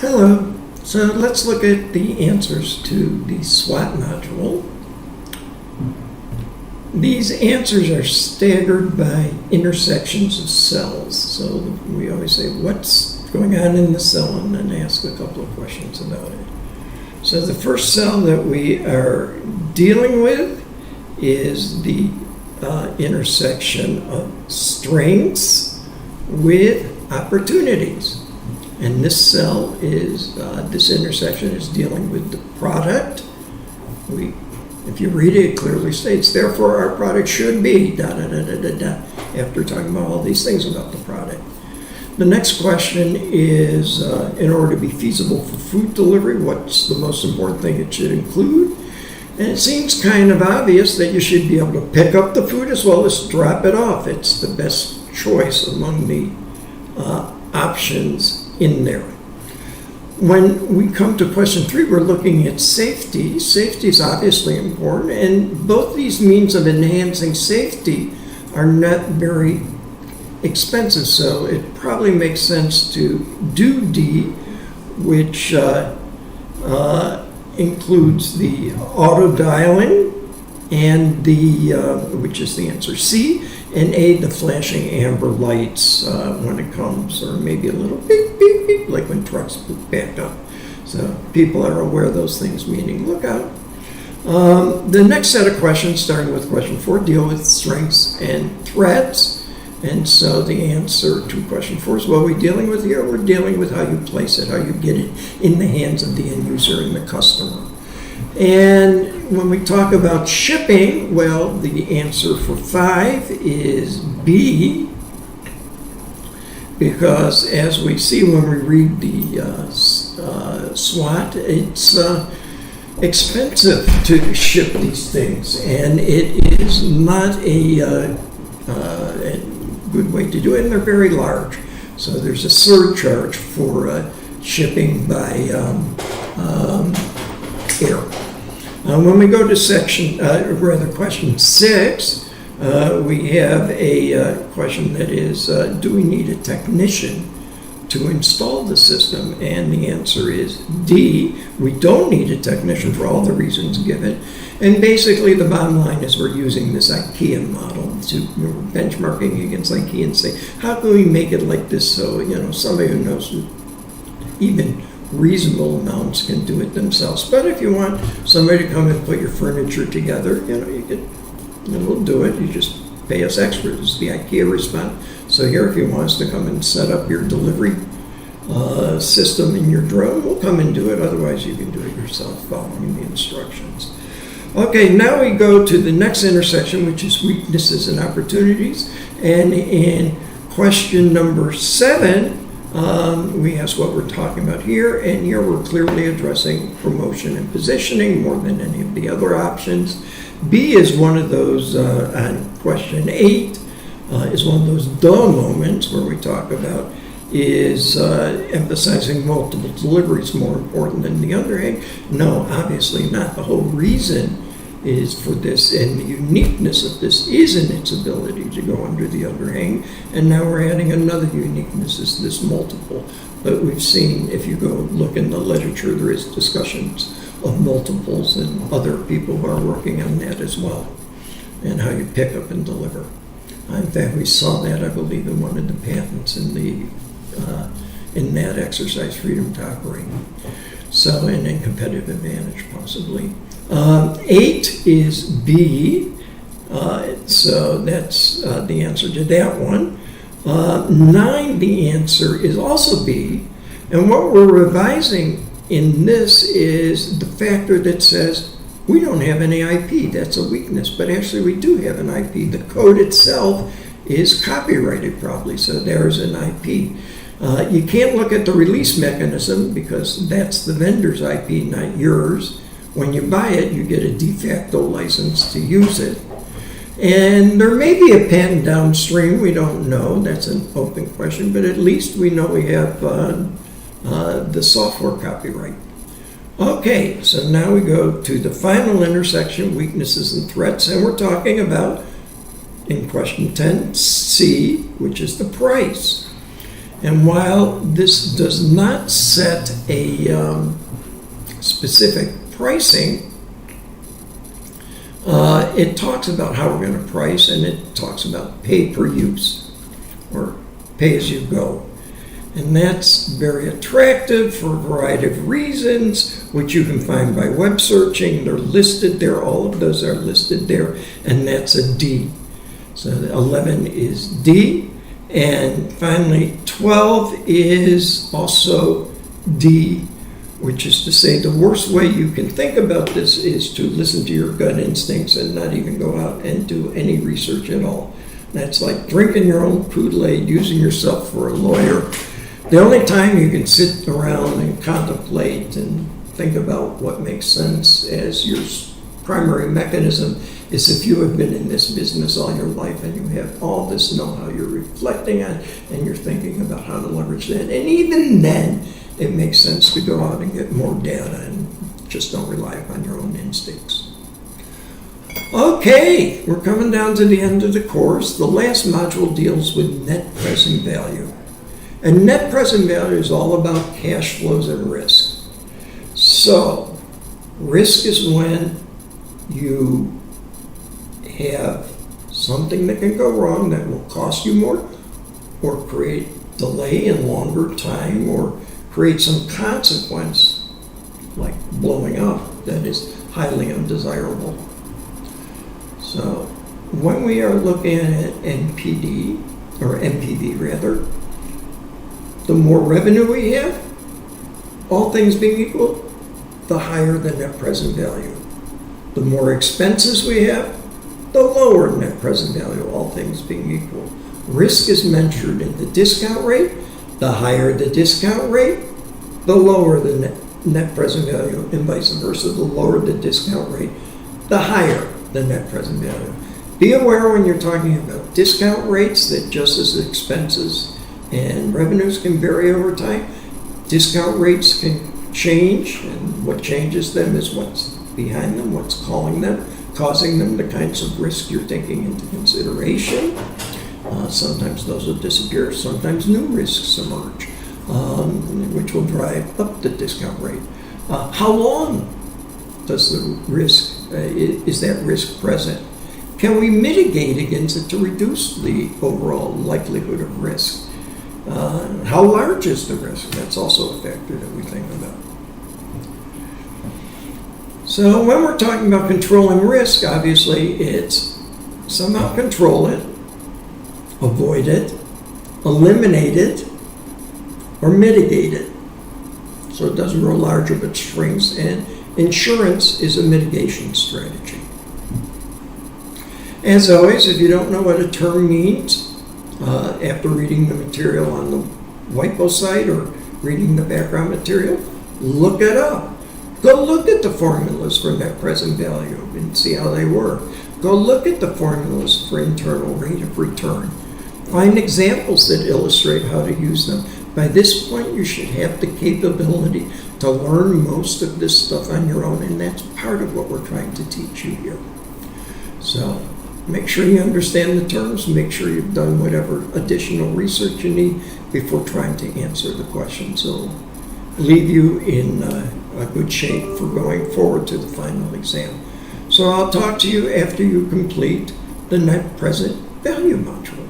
Hello. So let's look at the answers to the SWOT module. These answers are staggered by intersections of cells. So we always say, what's going on in the cell, and then ask a couple of questions about it. So the first cell that we are dealing with is the intersection of strengths with opportunities. And this cell is, this intersection is dealing with the product. If you read it, it clearly states, therefore our product should be, after talking about all these things about the product. The next question is, in order to be feasible for food delivery, what's the most important thing it should include? And it seems kind of obvious that you should be able to pick up the food as well as drop it off. It's the best choice among the options in there. When we come to question 3, we're looking at safety. Safety is obviously important, and both these means of enhancing safety are not very expensive, so it probably makes sense to do D, which includes the auto dialing, and which is the answer C, and A, the flashing amber lights when it comes, or maybe a little beep, beep, beep, like when trucks back up. So people are aware of those things, meaning look out. The next set of questions, starting with question 4, deal with strengths and threats. And so the answer to question 4 is, what are we dealing with here? We're dealing with how you place it, how you get it in the hands of the end user and the customer. And when we talk about shipping, well, the answer for 5 is B, because as we see when we read the SWOT, it's expensive to ship these things, and it is not a good way to do it, and they're very large. So there's a surcharge for shipping by air. When we go to question 6, we have a question that is, do we need a technician to install the system? And the answer is D, we don't need a technician for all the reasons given. And basically the bottom line is we're using this IKEA model to, we're benchmarking against IKEA and say, how can we make it like this so, somebody who knows even reasonable amounts can do it themselves. But if you want somebody to come and put your furniture together, you can, we'll do it. You just pay us extra. This is the IKEA response. So here, if you want us to come and set up your delivery system in your drone, we'll come and do it. Otherwise, you can do it yourself following the instructions. Okay, now we go to the next intersection, which is weaknesses and opportunities. And in question number 7, we ask what we're talking about here, and here we're clearly addressing promotion and positioning more than any of the other options. B is one of those, on question 8, is one of those duh moments where we talk about is emphasizing multiple deliveries more important than the underhang? No, obviously not. The whole reason is for this, and the uniqueness of this is in its ability to go under the underhang. And now we're adding another uniqueness, is this multiple. But we've seen, if you go look in the literature, there is discussions of multiples and other people who are working on that as well, and how you pick up and deliver. In fact, we saw that, I believe, in one of the patents in that exercise, freedom to operate. So, and in competitive advantage, possibly. 8 is B, so that's the answer to that one. 9, the answer is also B, and what we're revising in this is the factor that says we don't have any IP. That's a weakness, but actually we do have an IP. The code itself is copyrighted probably, so there's an IP. You can't look at the release mechanism because that's the vendor's IP, not yours. When you buy it, you get a de facto license to use it. And there may be a patent downstream, we don't know. That's an open question, but at least we know we have the software copyright. Okay, so now we go to the final intersection, weaknesses and threats, and we're talking about, in question 10, C, which is the price. And while this does not set a specific pricing, it talks about how we're going to price, and it talks about pay per use or pay as you go. And that's very attractive for a variety of reasons, which you can find by web searching. They're listed there. All of those are listed there, and that's a D. So 11 is D. And finally, 12 is also D, which is to say the worst way you can think about this is to listen to your gut instincts and not even go out and do any research at all. That's like drinking your own Kool-Aid, using yourself for a lawyer. The only time you can sit around and contemplate and think about what makes sense as your primary mechanism is if you have been in this business all your life and you have all this know-how you're reflecting on and you're thinking about how to leverage that. And even then, it makes sense to go out and get more data and just don't rely upon your own instincts. Okay, we're coming down to the end of the course. The last module deals with net present value. And net present value is all about cash flows and risk. So, risk is when you have something that can go wrong that will cost you more, or create delay in longer time, or create some consequence like blowing up that is highly undesirable. So when we are looking at NPD, or NPV rather, the more revenue we have, all things being equal, the higher the net present value. The more expenses we have, the lower net present value, all things being equal. Risk is measured in the discount rate. The higher the discount rate, the lower the net present value, and vice versa. The lower the discount rate, the higher the net present value. Be aware when you're talking about discount rates that just as expenses and revenues can vary over time, discount rates can change, and what changes them is what's behind them, what's causing them the kinds of risk you're taking into consideration. Sometimes those will disappear, sometimes new risks emerge, which will drive up the discount rate. How long does the risk, is that risk present? Can we mitigate against it to reduce the overall likelihood of risk? How large is the risk? That's also a factor that we think about. So when we're talking about controlling risk, obviously it's somehow control it, avoid it, eliminate it, or mitigate it. So it doesn't grow larger but shrinks, and insurance is a mitigation strategy. As always, if you don't know what a term means, after reading the material on the WIPO site or reading the background material, look it up. Go look at the formulas for net present value and see how they work. Go look at the formulas for internal rate of return. Find examples that illustrate how to use them. By this point, you should have the capability to learn most of this stuff on your own, and that's part of what we're trying to teach you here. So make sure you understand the terms, make sure you've done whatever additional research you need before trying to answer the question. So leave you in a good shape for going forward to the final exam. So I'll talk to you after you complete the net present value module.